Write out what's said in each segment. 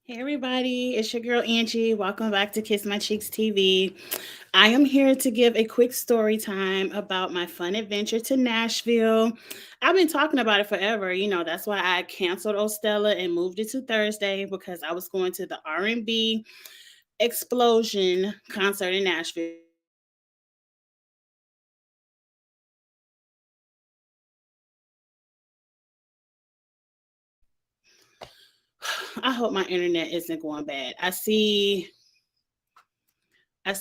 Hey everybody, it's your girl Angie. Welcome back to Kiss My Cheeks TV. I am here to give a quick story time about my fun adventure to Nashville. I've been talking about it forever. That's why I canceled Ostella and moved it to Thursday because I was going to the R&B Explosion concert in Nashville. I hope my internet isn't going bad. I see how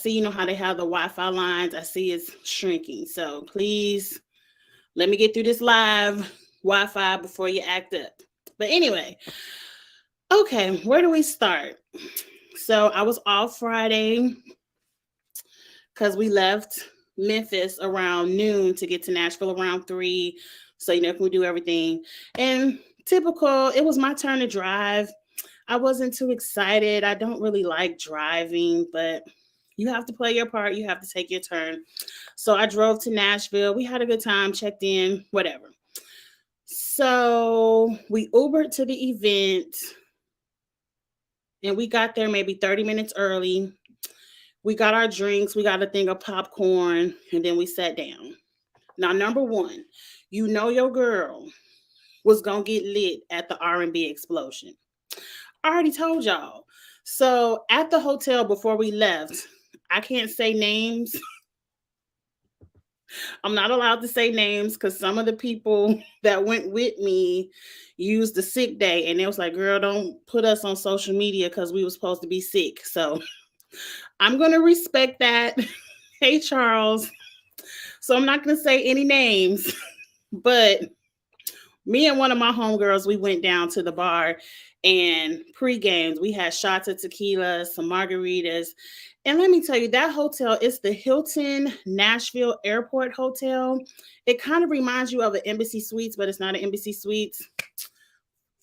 they have the Wi-Fi lines. I see it's shrinking. So please let me get through this live Wi-Fi before you act up. But anyway, okay, where do we start? So I was off Friday because we left Memphis around noon to get to Nashville around 3. So can we do everything? And typical, it was my turn to drive. I wasn't too excited. I don't really like driving, but you have to play your part. You have to take your turn. So I drove to Nashville. We had a good time, checked in, whatever. So we Ubered to the event and we got there maybe 30 minutes early. We got our drinks, we got a thing of popcorn, and then we sat down. Now, number one, your girl was gonna get lit at the R&B Explosion. I already told y'all. So at the hotel before we left, I can't say names. I'm not allowed to say names because some of the people that went with me used the sick day, and it was like, girl, don't put us on social media because we were supposed to be sick. So I'm gonna respect that. Hey Charles. So I'm not gonna say any names, but me and one of my homegirls, we went down to the bar and pre-games. We had shots of tequila, some margaritas. And let me tell you, that hotel is the Hilton Nashville Airport Hotel. It kind of reminds you of an Embassy Suites, but it's not an Embassy Suites.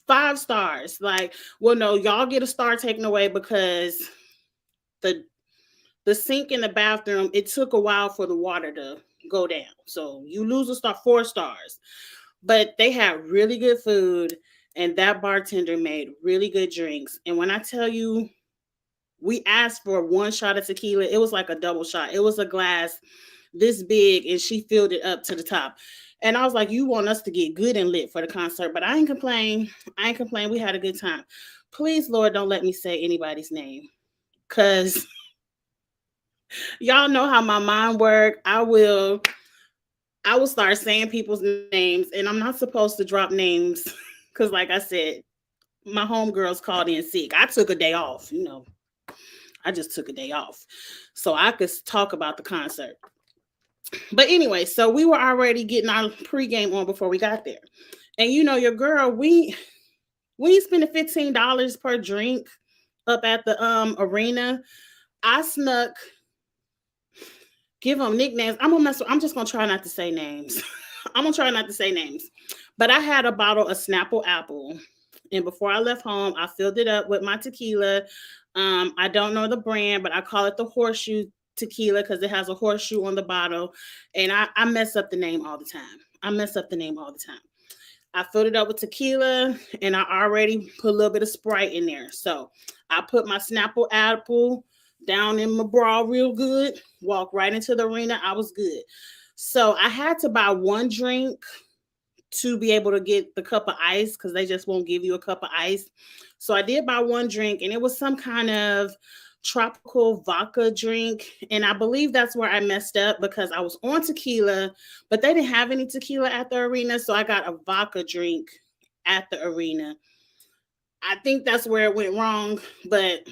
5 stars. Like, well, no, y'all get a star taken away because the the sink in the bathroom, it took a while for the water to go down. So you lose a star, 4 stars. But they had really good food, and that bartender made really good drinks. And when I tell you, we asked for one shot of tequila, it was like a double shot. It was a glass this big, and she filled it up to the top. And I was like, you want us to get good and lit for the concert, but I ain't complain. I ain't complain. We had a good time. Please, Lord, don't let me say anybody's name. Cause y'all know how my mind work. I will start saying people's names, and I'm not supposed to drop names because, like I said, my homegirls called in sick. I took a day off. I just took a day off so I could talk about the concert. But anyway, so we were already getting our pregame on before we got there, and your girl, we spending $15 per drink up at the arena. I snuck give them nicknames. I'm just gonna try not to say names. I'm gonna try not to say names. But I had a bottle of Snapple Apple, and before I left home, I filled it up with my tequila. I don't know the brand, but I call it the horseshoe tequila because it has a horseshoe on the bottle, and I mess up the name all the time. I mess up the name all the time. I filled it up with tequila, and I already put a little bit of Sprite in there. So I put my Snapple Apple down in my bra real good, walk right into the arena. I was good. So I had to buy one drink to be able to get the cup of ice because they just won't give you a cup of ice. So I did buy one drink, and it was some kind of tropical vodka drink. And I believe that's where I messed up because I was on tequila, but they didn't have any tequila at the arena. So I got a vodka drink at the arena. I think that's where it went wrong, but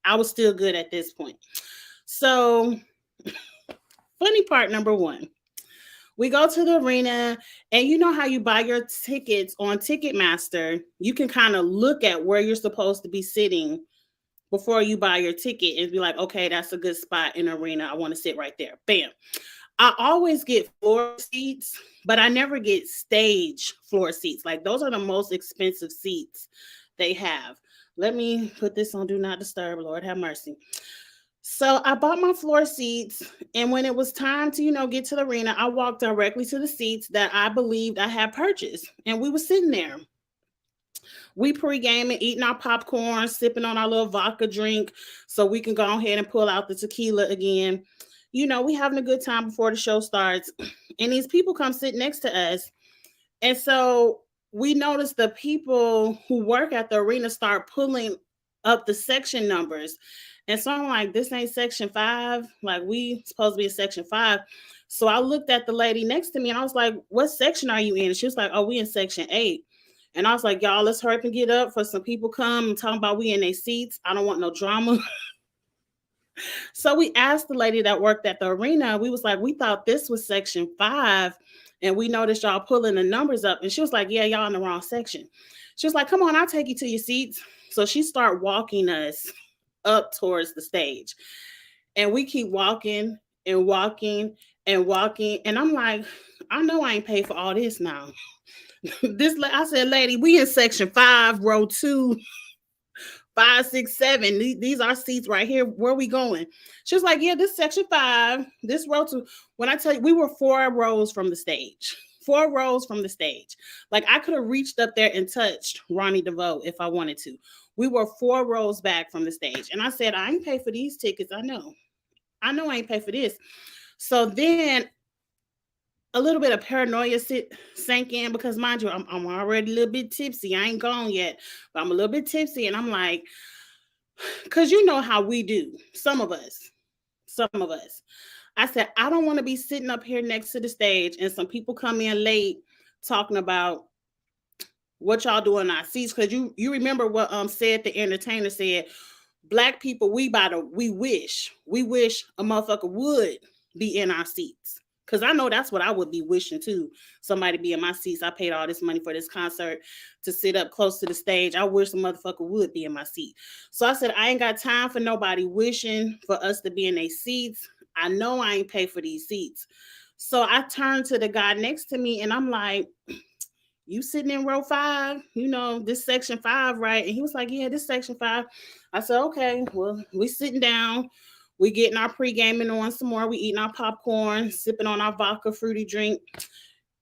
I was still good at this point. So, funny part number one, we go to the arena, and you know how you buy your tickets on Ticketmaster? You can kind of look at where you're supposed to be sitting before you buy your ticket and be like, okay, that's a good spot in the arena. I want to sit right there. Bam. I always get floor seats, but I never get stage floor seats. Like, those are the most expensive seats they have. Let me put this on Do Not Disturb. Lord have mercy. So I bought my floor seats, and when it was time to, get to the arena, I walked directly to the seats that I believed I had purchased, and we were sitting there. We pre-gaming, eating our popcorn, sipping on our little vodka drink so we can go ahead and pull out the tequila again. We having a good time before the show starts. And these people come sit next to us. And so we notice the people who work at the arena start pulling up the section numbers. And so I'm like, this ain't section 5. Like, we supposed to be in section 5. So I looked at the lady next to me and I was like, what section are you in? And she was like, oh, we in section 8. And I was like, y'all, let's hurry up and get up for some people come and talking about we in their seats. I don't want no drama. So we asked the lady that worked at the arena, we was like, we thought this was section 5. And we noticed y'all pulling the numbers up. And she was like, yeah, y'all in the wrong section. She was like, come on, I'll take you to your seats. So she started walking us up towards the stage. And we keep walking and walking and walking. And I'm like, I know I ain't paid for all this now. I said, lady, we in section 5, row 2, 5, 6, 7. These are seats right here. Where are we going? She was like, yeah, this section 5, this row 2. When I tell you, we were 4 rows from the stage. 4 rows from the stage. Like, I could have reached up there and touched Ronnie DeVoe if I wanted to. We were 4 rows back from the stage. And I said, I ain't pay for these tickets. I know I ain't pay for this. So then a little bit of paranoia sank in because, mind you, I'm already a little bit tipsy. I ain't gone yet, but I'm a little bit tipsy. And I'm like, because you know how we do. Some of us. I said, I don't want to be sitting up here next to the stage and some people come in late talking about what y'all doing in our seats. Because you remember what said the entertainer said, Black people, we wish a motherfucker would be in our seats. Because I know that's what I would be wishing too. Somebody be in my seats. I paid all this money for this concert to sit up close to the stage. I wish a motherfucker would be in my seat. So I said, I ain't got time for nobody wishing for us to be in their seats. I know I ain't pay for these seats. So I turned to the guy next to me and I'm like, you sitting in row 5, this section 5, right? And he was like, yeah, this section 5. I said, okay, well, we sitting down. We getting our pre-gaming on some more. We eating our popcorn, sipping on our vodka fruity drink.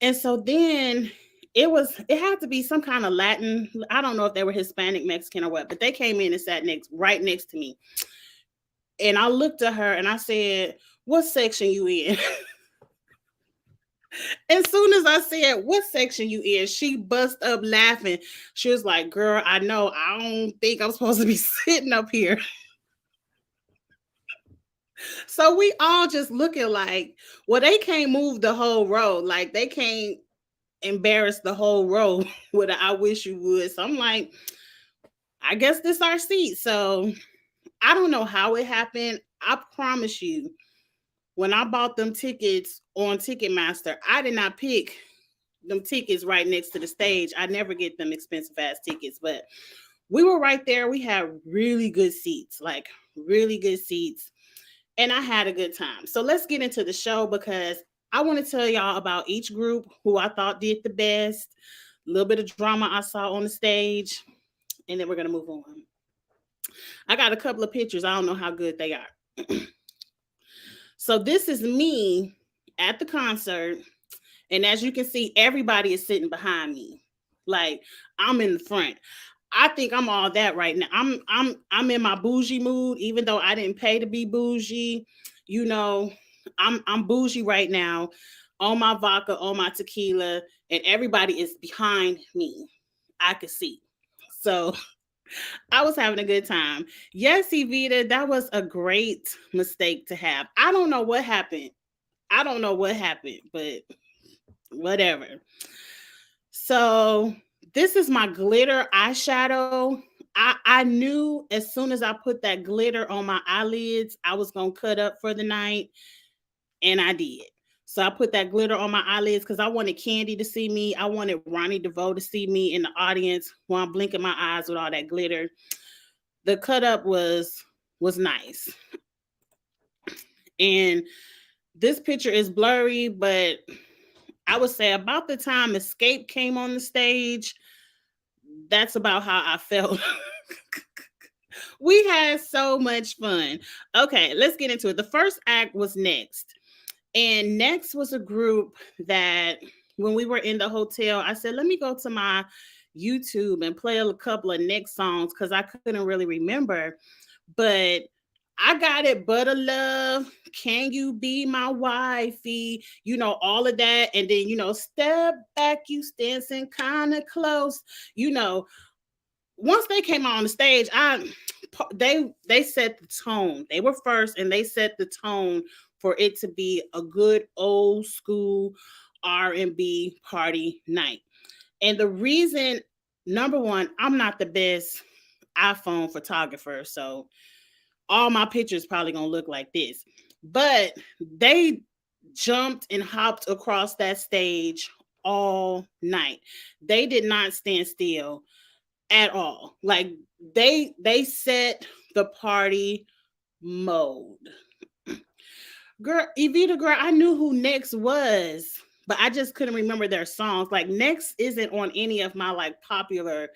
And so then it had to be some kind of Latin. I don't know if they were Hispanic, Mexican or what, but they came in and sat right next to me. And I looked at her and I said, what section you in? As soon as I said, what section you in? She bust up laughing. She was like, girl, I know. I don't think I'm supposed to be sitting up here. So we all just looking like, well, they can't move the whole row. Like, they can't embarrass the whole row with a, I wish you would. So I'm like, I guess this our seat. So I don't know how it happened. I promise you, when I bought them tickets on Ticketmaster, I did not pick them tickets right next to the stage. I never get them expensive ass tickets, but we were right there. We had really good seats, like really good seats. And I had a good time. So let's get into the show because I want to tell y'all about each group who I thought did the best, a little bit of drama I saw on the stage, and then we're going to move on. I got a couple of pictures. I don't know how good they are. So this is me at the concert. And as you can see, everybody is sitting behind me. Like, I'm in the front. I think I'm all that right now. I'm in my bougie mood, even though I didn't pay to be bougie. I'm bougie right now, on my vodka, on my tequila, and everybody is behind me. I could see. So I was having a good time. Yes, Evita, that was a great mistake to have. I don't know what happened, but whatever. So this is my glitter eyeshadow. I knew as soon as I put that glitter on my eyelids, I was going to cut up for the night. And I did. So I put that glitter on my eyelids because I wanted Candy to see me. I wanted Ronnie DeVoe to see me in the audience while I'm blinking my eyes with all that glitter. The cut up was nice. And this picture is blurry, but I would say about the time Escape came on the stage, that's about how I felt. We had so much fun. Okay, let's get into it. The first act was Next. And Next was a group that when we were in the hotel, I said, let me go to my YouTube and play a couple of next songs because I couldn't really remember. But I got it, Butter Love, Can You Be My Wifey, all of that. And then, Step Back, You Dancing Kind of Close. You know, once they came out on the stage, they set the tone. They were first and they set the tone for it to be a good old school R&B party night. And the reason, number one, I'm not the best iPhone photographer, so all my pictures probably gonna look like this. But they jumped and hopped across that stage all night. They did not stand still at all. Like they set the party mode. Girl, Evita girl, I knew who Next was, but I just couldn't remember their songs. Like Next isn't on any of my like popular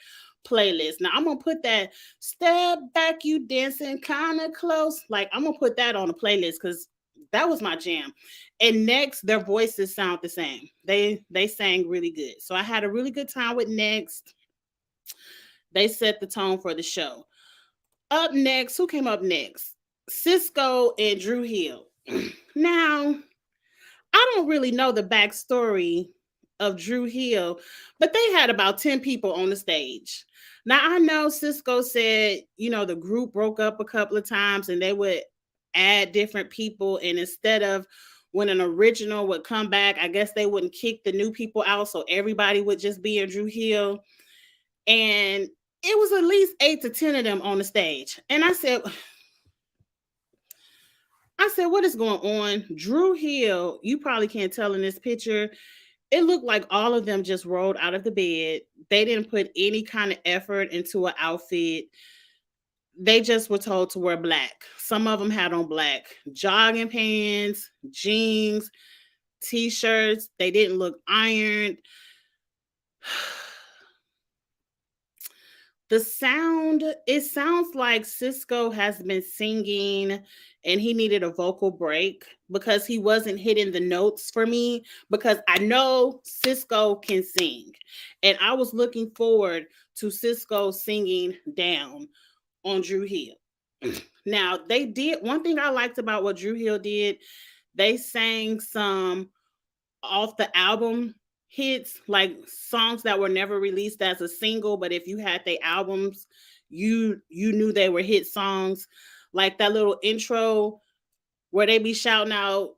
playlists. Now I'm gonna put that Step Back You Dancing Kind of Close. Like I'm gonna put that on the playlist because that was my jam. And Next, their voices sound the same. They sang really good. So I had a really good time with Next. They set the tone for the show. Up next, who came up next? Cisco and Drew Hill. Now, I don't really know the backstory of Drew Hill, but they had about 10 people on the stage. Now, I know Cisco said, the group broke up a couple of times and they would add different people. And instead of when an original would come back, I guess they wouldn't kick the new people out. So everybody would just be in Drew Hill. And it was at least 8 to 10 of them on the stage. And I said, what is going on? Drew Hill, you probably can't tell in this picture. It looked like all of them just rolled out of the bed. They didn't put any kind of effort into an outfit. They just were told to wear black. Some of them had on black jogging pants, jeans, t-shirts. They didn't look ironed. The sound, it sounds like Cisco has been singing and he needed a vocal break because he wasn't hitting the notes for me, because I know Cisco can sing. And I was looking forward to Cisco singing down on Drew Hill. Now, they did, one thing I liked about what Drew Hill did, they sang some off the album hits, like songs that were never released as a single, but if you had the albums, you knew they were hit songs. Like that little intro where they be shouting out,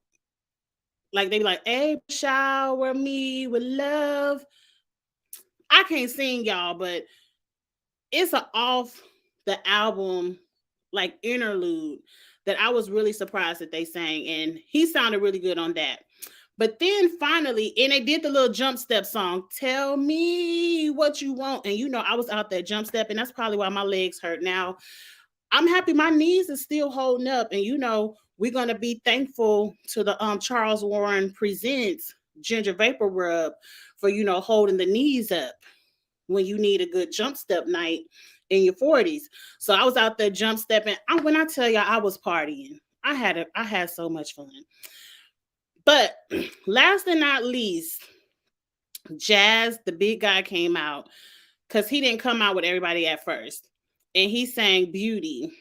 like they be like, "Hey, shower me with love." I can't sing, y'all, but it's a off the album like interlude that I was really surprised that they sang, and he sounded really good on that. But then finally, and they did the little jump step song, "Tell Me What You Want." And I was out there jump step, and that's probably why my legs hurt. Now, I'm happy my knees are still holding up. And we're gonna be thankful to the Charles Warren Presents Ginger Vapor Rub for holding the knees up when you need a good jump step night in your 40s. So I was out there jump stepping. When I tell y'all I was partying, I had so much fun. But last and not least, Jazz, the big guy, came out because he didn't come out with everybody at first. And he sang Beauty.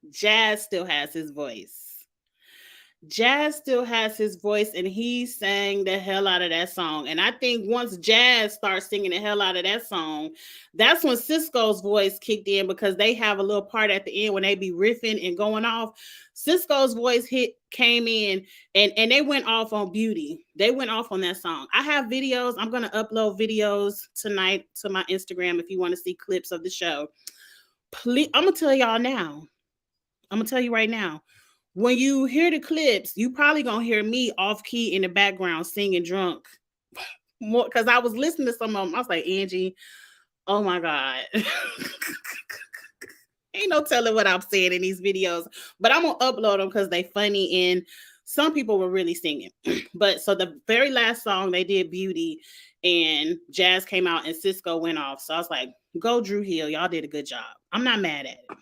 Jazz still has his voice. Jazz still has his voice, and he sang the hell out of that song. And I think once Jazz starts singing the hell out of that song, that's when Cisco's voice kicked in, because they have a little part at the end when they be riffing and going off. Cisco's voice came in, and they went off on Beauty. They went off on that song. I have videos. I'm going to upload videos tonight to my Instagram if you want to see clips of the show. Please, I'm going to tell y'all now. I'm going to tell you right now. When you hear the clips, you probably gonna hear me off key in the background singing drunk. More because I was listening to some of them. I was like, Angie, oh my God. Ain't no telling what I'm saying in these videos, but I'm gonna upload them because they funny and some people were really singing. But so the very last song they did Beauty, and Jazz came out and Cisco went off. So I was like, go Drew Hill, y'all did a good job. I'm not mad at it.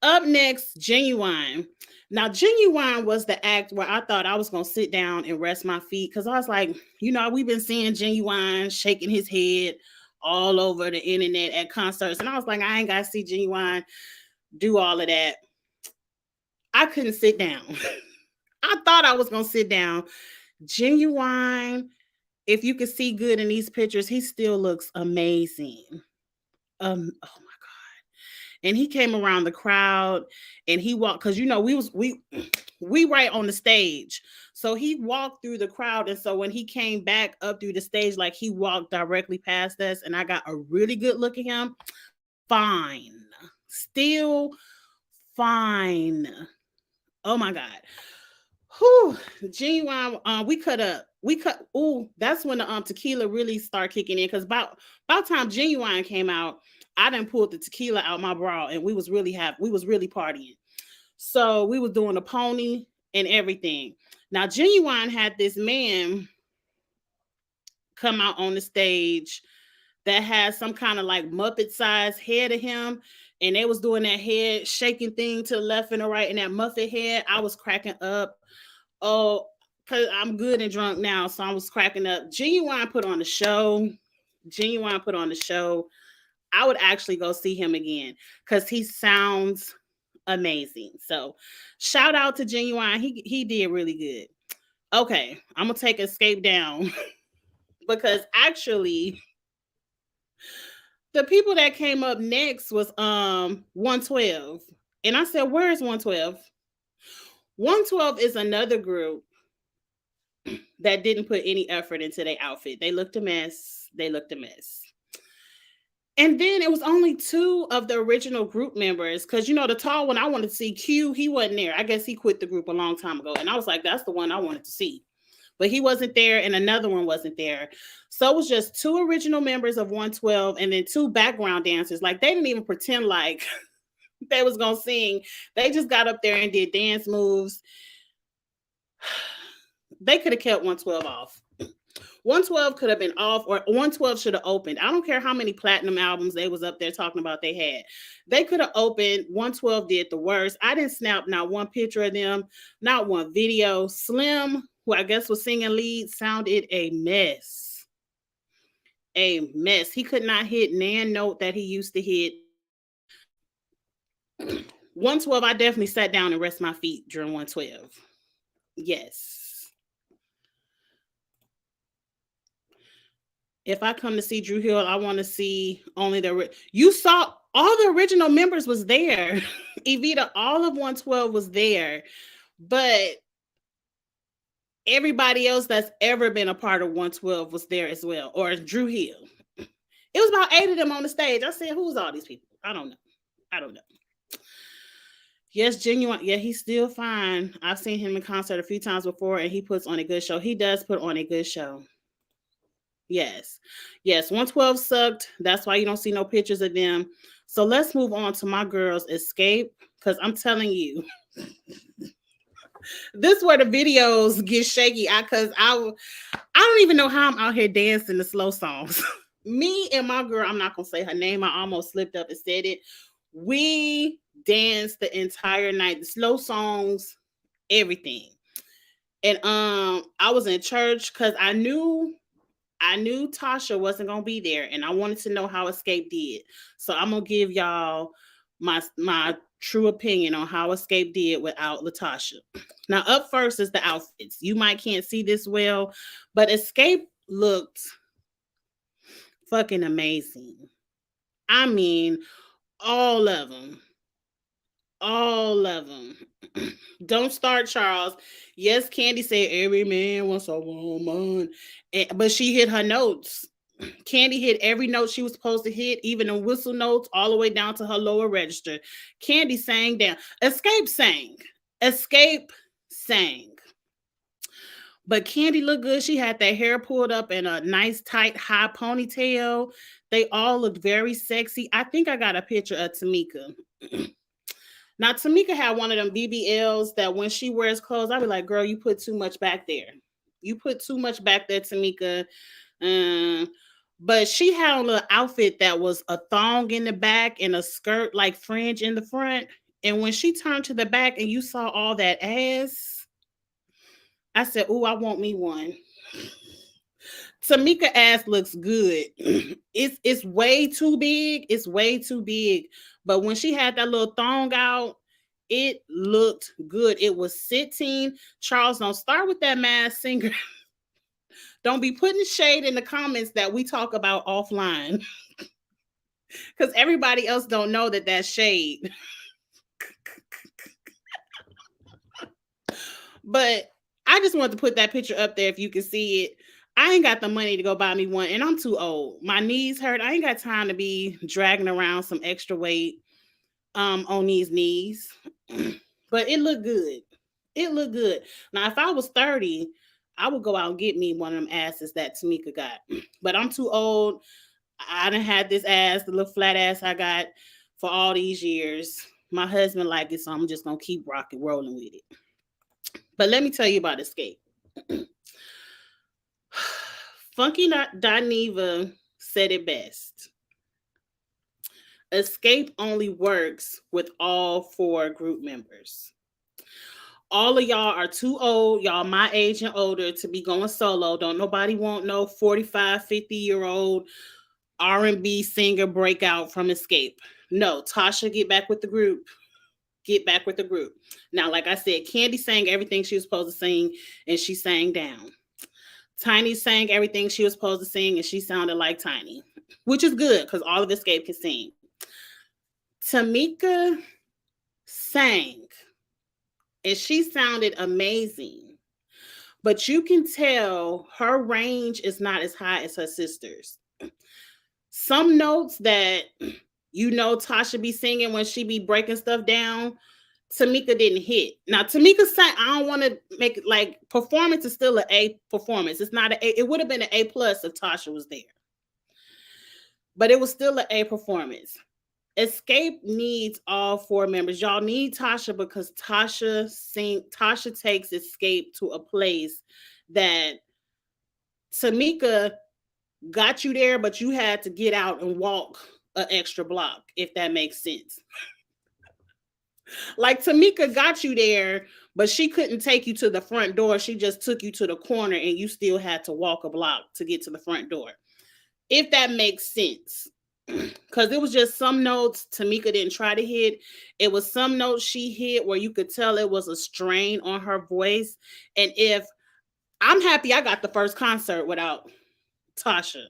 Up next, Genuine. Now, Genuine was the act where I thought I was going to sit down and rest my feet because I was like, we've been seeing Genuine shaking his head all over the internet at concerts. And I was like, I ain't got to see Genuine do all of that. I couldn't sit down. I thought I was going to sit down. Genuine, if you can see good in these pictures, he still looks amazing. Oh my God. And he came around the crowd and he walked, because we right on the stage. So he walked through the crowd. And so when he came back up through the stage, like he walked directly past us, and I got a really good look at him. Fine. Still fine. Oh my God. Whew. Genuine. That's when the tequila really started kicking in, because about time Genuine came out, I done pulled the tequila out my bra, and we was really partying. So we was doing a pony and everything. Now Genuine had this man come out on the stage that had some kind of like Muppet sized head of him, and they was doing that head shaking thing to the left and the right, and that Muppet head. I was cracking up. Oh, because I'm good and drunk now, so I was cracking up. Genuine put on the show. I would actually go see him again because he sounds amazing. So shout out to Genuine. He did really good. Okay, I'm gonna take Escape down because actually the people that came up next was 112. And I said, where is 112? 112 is another group that didn't put any effort into their outfit. They looked a mess. And then it was only two of the original group members, because the tall one I wanted to see, Q, he wasn't there. I guess he quit the group a long time ago. And I was like, that's the one I wanted to see. But he wasn't there, and another one wasn't there. So it was just two original members of 112 and then two background dancers. Like, they didn't even pretend like they was going to sing. They just got up there and did dance moves. They could have kept 112 off. 112 could have been off, or 112 should have opened. I don't care how many platinum albums they was up there talking about they had. They could have opened. 112 did the worst. I didn't snap not one picture of them, not one video. Slim, who I guess was singing lead, sounded a mess. He could not hit nan note that he used to hit. 112, I definitely sat down and rest my feet during 112. Yes. If I come to see Drew Hill, I want to see only you saw all the original members was there. Evita, all of 112 was there, but everybody else that's ever been a part of 112 was there as well, or Drew Hill. It was about 8 of them on the stage. I said, who's all these people? I don't know. Yes, Genuine. Yeah, he's still fine. I've seen him in concert a few times before, and he puts on a good show. He does put on a good show. Yes. 112 sucked. That's why you don't see no pictures of them. So let's move on to my girls, Escape, because I'm telling you, this is where the videos get shaky. Because I don't even know how I'm out here dancing the slow songs. Me and my girl, I'm not gonna say her name. I almost slipped up and said it. We danced the entire night, the slow songs, everything. And I was in church because I knew Tasha wasn't gonna be there, and I wanted to know how Escape did. So I'm gonna give y'all my true opinion on how Escape did without Latasha. Now, up first is the outfits. You might can't see this well, but Escape looked fucking amazing. I mean, all of them. Don't start, Charles. Yes, Candy said every man wants a woman, but she hit her notes. Candy hit every note she was supposed to hit, even the whistle notes, all the way down to her lower register. Candy sang down. Escape sang. But Candy looked good. She had that hair pulled up in a nice, tight, high ponytail. They all looked very sexy. I think I got a picture of Tamika. Now, Tamika had one of them BBLs that when she wears clothes, I be like, girl, you put too much back there. Tamika. But she had a little outfit that was a thong in the back and a skirt like fringe in the front. And when she turned to the back and you saw all that ass, I said, "Ooh, I want me one." Tamika ass looks good. It's way too big. It's way too big. But when she had that little thong out, it looked good. It was sitting. Charles, don't start with that Masked Singer. Don't be putting shade in the comments that we talk about offline, because everybody else don't know that that's shade. But I just wanted to put that picture up there if you can see it. I ain't got the money to go buy me one, and I'm too old. My knees hurt. I ain't got time to be dragging around some extra weight on these knees. But it looked good. It looked good. Now, if I was 30, I would go out and get me one of them asses that Tamika got. But I'm too old. I done had this ass, the little flat ass I got for all these years. My husband liked it, so I'm just gonna keep rocking, rolling with it. But let me tell you about Escape. Funky Dineva said it best. Escape only works with all 4 group members. All of y'all are too old, y'all my age and older, to be going solo. Don't nobody want no 45, 50-year-old R&B singer breakout from Escape. No, Tasha, get back with the group. Get back with the group. Now, like I said, Candy sang everything she was supposed to sing, and she sang down. Tiny sang everything she was supposed to sing, and she sounded like Tiny, which is good because all of Escape can sing. Tamika sang, and she sounded amazing, but you can tell her range is not as high as her sisters. Some notes that Tasha be singing when she be breaking stuff down, Tamika didn't hit. Now Tamika sang, I don't want to make it like performance is still an A performance. It's not it would have been an A plus if Tasha was there. But it was still an A performance. Escape needs all 4 members. Y'all need Tasha because Tasha takes Escape to a place that Tamika got you there, but you had to get out and walk an extra block, if that makes sense. Like Tamika got you there, but she couldn't take you to the front door. She just took you to the corner and you still had to walk a block to get to the front door. If that makes sense. Because it was just some notes Tamika didn't try to hit. It was some notes she hit where you could tell it was a strain on her voice. And if I'm happy I got the first concert without Tasha.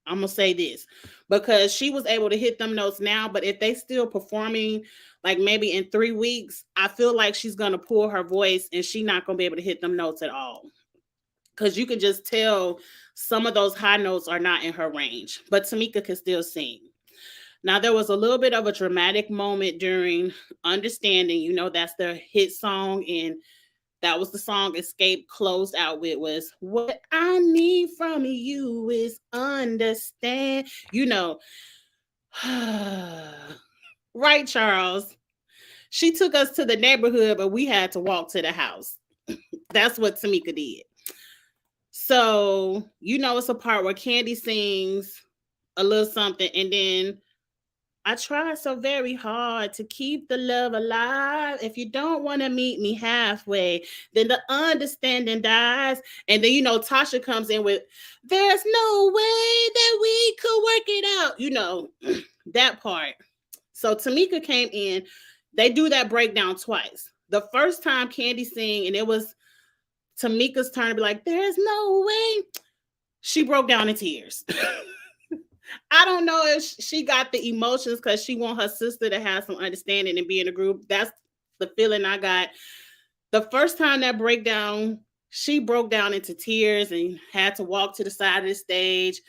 I'm going to say this because she was able to hit them notes now. But if they still performing like maybe in 3 weeks, I feel like she's going to pull her voice and she's not going to be able to hit them notes at all. Because you can just tell some of those high notes are not in her range. But Tamika can still sing. Now, there was a little bit of a dramatic moment during Understanding. That's their hit song. And that was the song Escape closed out with was, what I need from you is understand. Right, Charles? She took us to the neighborhood, but we had to walk to the house. That's what Tamika did. So, it's a part where Candy sings a little something, and then I try so very hard to keep the love alive. If you don't want to meet me halfway, then the understanding dies. And then, Tasha comes in with, there's no way that we could work it out. That part. So Tamika came in. They do that breakdown twice. The first time Candy sang, and it was Tamika's turn to be like, there's no way. She broke down in tears. I don't know if she got the emotions because she want her sister to have some understanding and be in a group. That's the feeling I got. The first time that breakdown, she broke down into tears and had to walk to the side of the stage,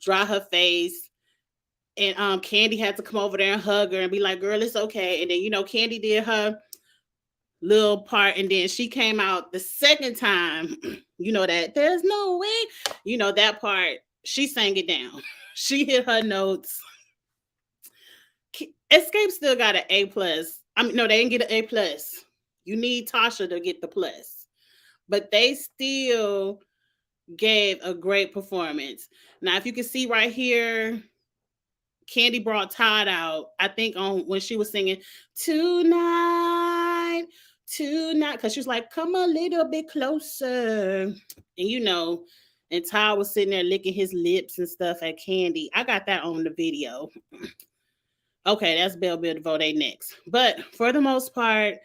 dry her face. And Candy had to come over there and hug her and be like, girl, it's okay. And then, Candy did her little part. And then she came out the second time, that there's no way, that part, she sang it down. She hit her notes. Escape still got an A plus. No, they didn't get an A plus. You need Tasha to get the plus. But they still gave a great performance. Now, if you can see right here, Candy brought Todd out, I think, on when she was singing tonight, tonight, because she was like, come a little bit closer. And and Todd was sitting there licking his lips and stuff at Candy. I got that on the video. Okay, that's Belle Biv DeVoe. They next. But for the most part,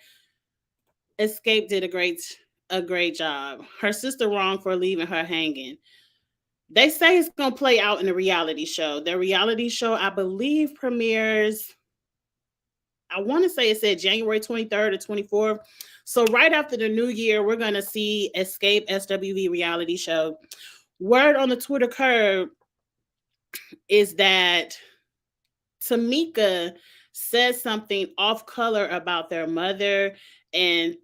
Escape did a great job. Her sister wrong for leaving her hanging. They say it's gonna play out in a reality show. The reality show, I believe, premieres. I want to say it said January 23rd or 24th. So right after the new year, we're gonna see Escape SWV reality show. Word on the Twitter curb is that Tamika said something off color about their mother, and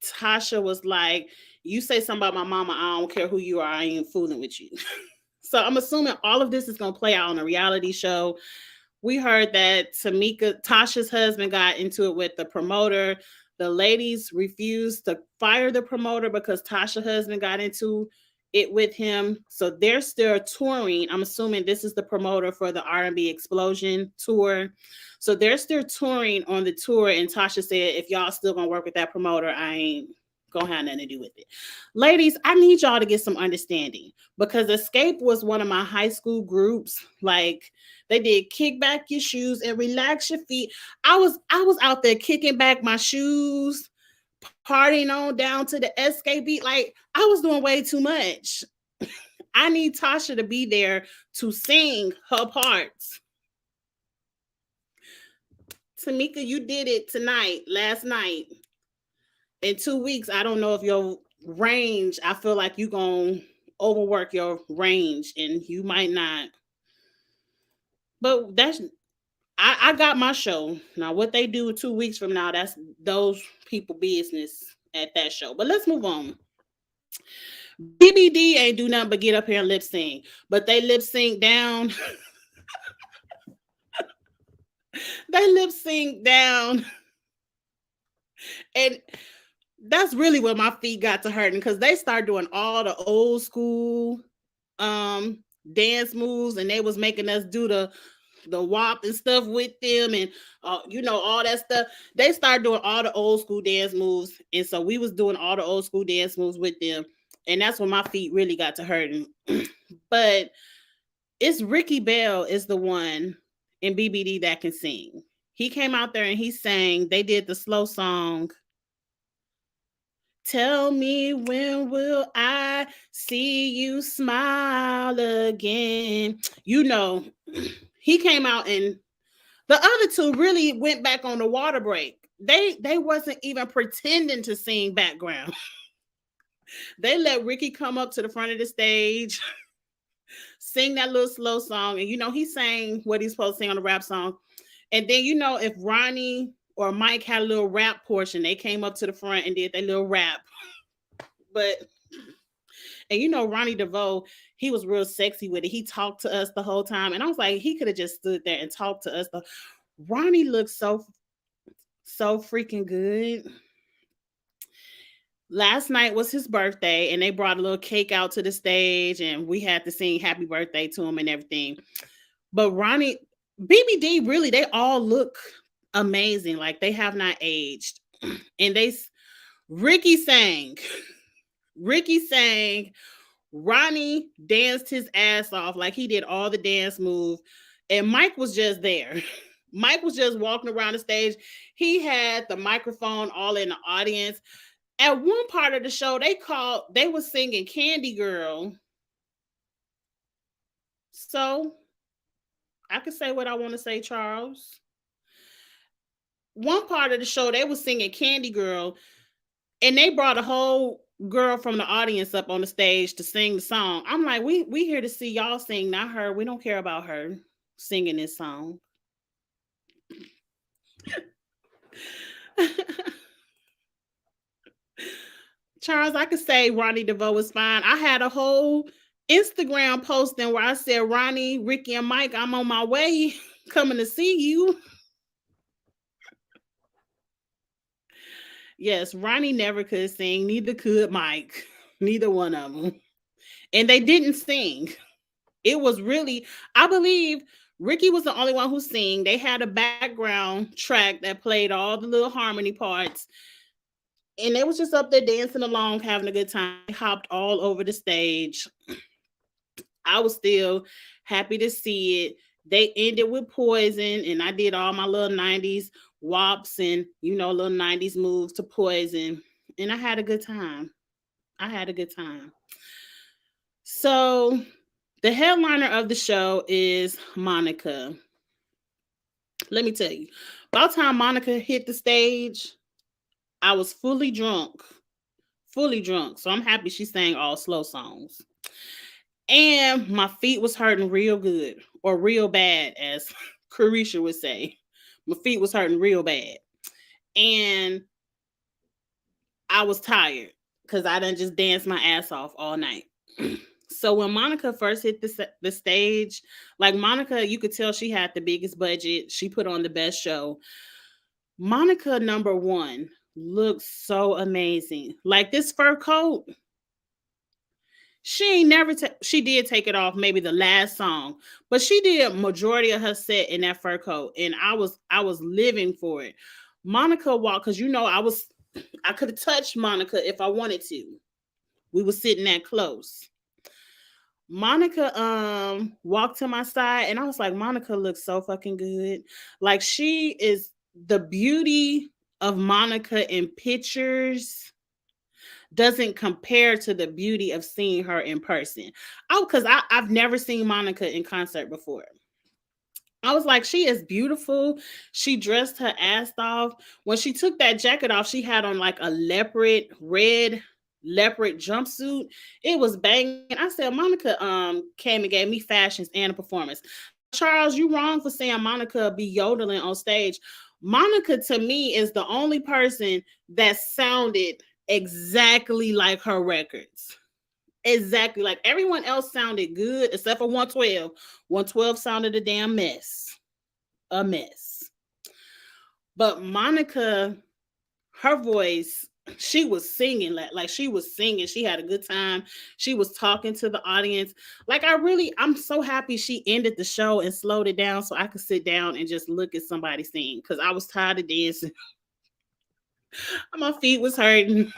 Tasha was like, "You say something about my mama, I don't care who you are, I ain't fooling with you." So I'm assuming all of this is going to play out on a reality show. We heard that Tasha's husband, got into it with the promoter. The ladies refused to fire the promoter because Tasha's husband got into it with him. So they're still touring. I'm assuming this is the promoter for the R&B Explosion tour. So they're still touring on the tour. And Tasha said, if y'all still going to work with that promoter, I ain't gonna have nothing to do with it. Ladies, I need y'all to get some understanding, because Escape was one of my high school groups. Like, they did kick back your shoes and relax your feet. I was out there kicking back my shoes, partying on down to the Escape beat. Like, I was doing way too much. I need Tasha to be there to sing her parts. Tamika, you did it last night. In 2 weeks, I don't know if your range, I feel like you're going to overwork your range and you might not. But I got my show. Now, what they do 2 weeks from now, that's those people business at that show. But let's move on. BBD ain't do nothing but get up here and lip sync. But they lip sync down. They lip sync down. And that's really where my feet got to hurting, because they started doing all the old school dance moves, and they was making us do the WAP and stuff with them, and all that stuff. They started doing all the old school dance moves, and so we was doing all the old school dance moves with them, and that's when my feet really got to hurting. But it's Ricky Bell is the one in BBD that can sing. He came out there and he sang. They did the slow song, tell me when will I see you smile again. He came out, and the other two really went back on the water break. They wasn't even pretending to sing background. They let Ricky come up to the front of the stage, sing that little slow song, and he sang what he's supposed to sing on the rap song. And then if Ronnie or Mike had a little rap portion, they came up to the front and did their little rap. And Ronnie DeVoe, he was real sexy with it. He talked to us the whole time, and I was like, he could have just stood there and talked to us. Ronnie looked so freaking good. Last night was his birthday, and they brought a little cake out to the stage, and we had to sing happy birthday to him and everything. But Ronnie, BBD, really, they all look amazing. Like, they have not aged. And Ricky sang. Ronnie danced his ass off, like he did all the dance moves. And Mike was just there. Mike was just walking around the stage. He had the microphone all in the audience. At one part of the show, they were singing Candy Girl. So I can say what I want to say, Charles. One part of the show, they were singing Candy Girl, and they brought a whole girl from the audience up on the stage to sing the song. I'm like, we here to see y'all sing, not her. We don't care about her singing this song. Charles, I could say Ronnie DeVoe was fine. I had a whole Instagram posting where I said, Ronnie, Ricky, and Mike, I'm on my way coming to see you. Yes, Ronnie never could sing. Neither could Mike. Neither one of them. And they didn't sing. It was really, I believe Ricky was the only one who sang. They had a background track that played all the little harmony parts, and they was just up there dancing along, having a good time. They hopped all over the stage. I was still happy to see it. They ended with Poison, and I did all my little 90s wops and, little 90s moves to Poison. And I had a good time. I had a good time. So, the headliner of the show is Monica. Let me tell you, about time Monica hit the stage, I was fully drunk. Fully drunk. So, I'm happy she sang all slow songs. And my feet was hurting real good, or real bad, as Carisha would say. My feet was hurting real bad. And I was tired because I done just danced my ass off all night. So when Monica first hit the stage, like Monica, you could tell she had the biggest budget. She put on the best show. Monica, number one, looks so amazing. Like this fur coat, she ain't never she did take it off maybe the last song, but she did majority of her set in that fur coat, and I was living for it. Monica walked, because I could have touched Monica if I wanted to. We were sitting that close. Monica walked to my side, and I was like, Monica looks so fucking good. Like, she is the beauty of Monica in pictures doesn't compare to the beauty of seeing her in person. Because I've never seen Monica in concert before. I was like, she is beautiful. She dressed her ass off. When she took that jacket off, she had on like a red leopard jumpsuit. It was banging. I said, Monica came and gave me fashions and a performance. Charles, you wrong for saying Monica be yodeling on stage. Monica, to me, is the only person that sounded exactly like her records. Exactly. Like everyone else sounded good except for 112. 112 sounded a damn mess. A mess. But Monica, her voice, she was singing like she was singing. She had a good time. She was talking to the audience. Like I'm so happy she ended the show and slowed it down so I could sit down and just look at somebody sing, because I was tired of dancing. My feet was hurting.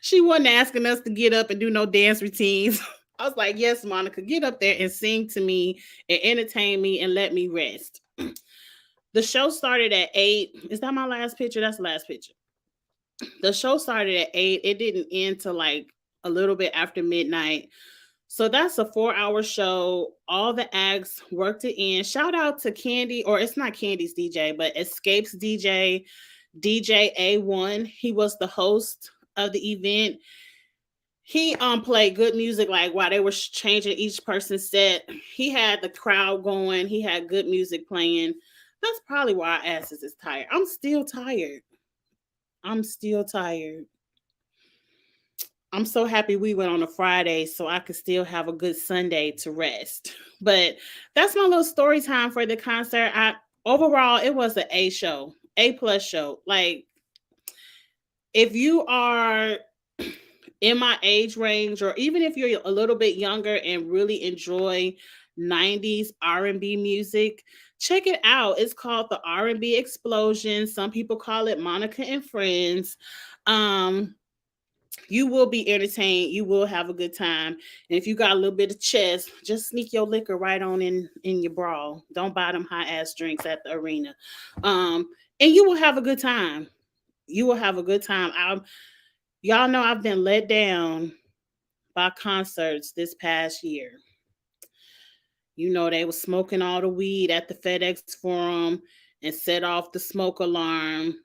She wasn't asking us to get up and do no dance routines. I was like, yes, Monica, get up there and sing to me and entertain me and let me rest. The show started at 8. Is that my last picture? That's the last picture. The show started at 8. It didn't end till like a little bit after midnight. So that's a 4-hour show. All the acts worked to end. Shout out to Candy, or it's not Candy's DJ, but Escape's DJ, DJ A1. He was the host of the event. He played good music, like while they were changing each person's set. He had the crowd going. He had good music playing. That's probably why our asses is tired. I'm still tired. I'm still tired. I'm so happy we went on a Friday so I could still have a good Sunday to rest. But that's my little story time for the concert. Overall, it was an A show, A+ show. Like, if you are in my age range, or even if you're a little bit younger and really enjoy 90s R&B music, check it out. It's called the R&B Explosion. Some people call it Monica and Friends. You will be entertained. You will have a good time. And if you got a little bit of chest, just sneak your liquor right on in your bra. Don't buy them high ass drinks at the arena. And you will have a good time. You will have a good time. Y'all know I've been let down by concerts this past year. They were smoking all the weed at the FedEx Forum and set off the smoke alarm,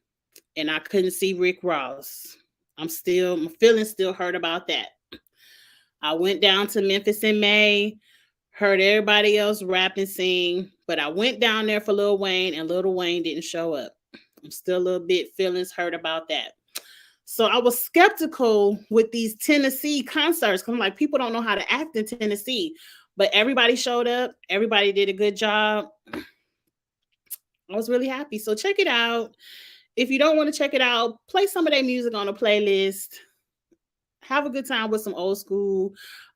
and I couldn't see Rick Ross. My feelings still hurt about that. I went down to Memphis in May, heard everybody else rap and sing, but I went down there for Lil Wayne, and Lil Wayne didn't show up. I'm still a little bit feelings hurt about that. So I was skeptical with these Tennessee concerts, because I'm like, people don't know how to act in Tennessee. But everybody showed up. Everybody did a good job. I was really happy. So check it out. If you don't want to check it out, play some of their music on a playlist. Have a good time with some old school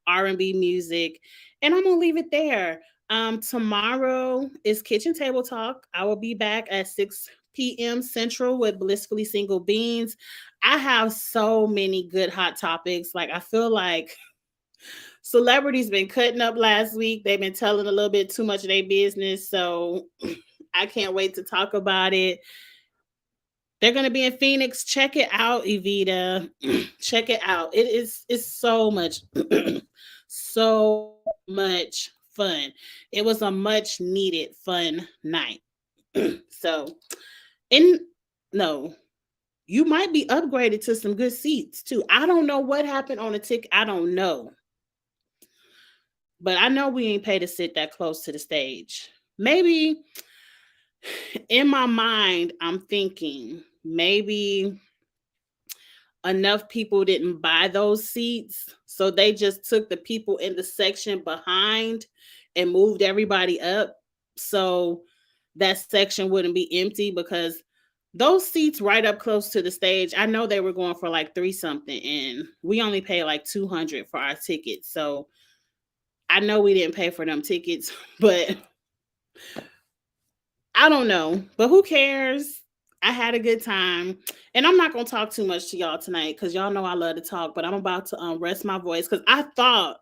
R&B music. And I'm going to leave it there. Tomorrow is Kitchen Table Talk. I will be back at 6 p.m. Central with Blissfully Single Beans. I have so many good hot topics. Like, I feel like celebrities been cutting up last week. They've been telling a little bit too much of their business. So I can't wait to talk about it. They're gonna be in Phoenix. Check it out, Evita. Check it out. It's so much, so much fun. It was a much needed fun night. So, and no, you might be upgraded to some good seats too. I don't know what happened on the ticket. I don't know, but I know we ain't paid to sit that close to the stage. Maybe in my mind, I'm thinking maybe enough people didn't buy those seats. So they just took the people in the section behind and moved everybody up. So that section wouldn't be empty because those seats right up close to the stage, I know they were going for like 3 something and we only pay like 200 for our tickets. So I know we didn't pay for them tickets, but I don't know, but who cares? I had a good time. And I'm not going to talk too much to y'all tonight because y'all know I love to talk, but I'm about to rest my voice because I thought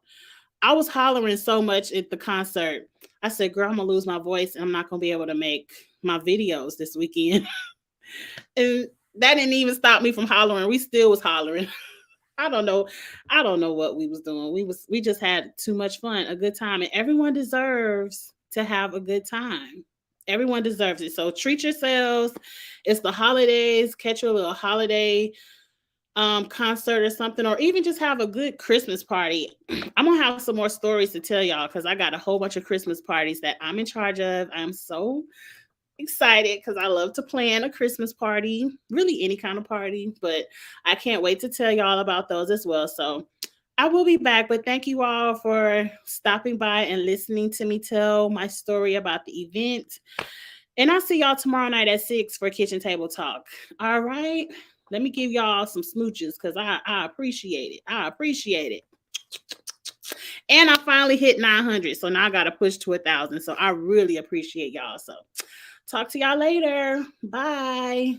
I was hollering so much at the concert. I said, girl, I'm going to lose my voice and I'm not going to be able to make my videos this weekend. And that didn't even stop me from hollering. We still was hollering. I don't know. I don't know what we was doing. We just had too much fun, a good time, and everyone deserves to have a good time. Everyone deserves it. So treat yourselves. It's the holidays. Catch your little holiday concert or something, or even just have a good Christmas party. I'm gonna have some more stories to tell y'all because I got a whole bunch of Christmas parties that I'm in charge of. I'm so excited because I love to plan a Christmas party, really any kind of party, but I can't wait to tell y'all about those as well. So I will be back, but thank you all for stopping by and listening to me tell my story about the event. And I'll see y'all tomorrow night at 6 for Kitchen Table Talk. All right. Let me give y'all some smooches because I appreciate it. I appreciate it. And I finally hit 900. So now I got to push to 1,000. So I really appreciate y'all. So talk to y'all later. Bye.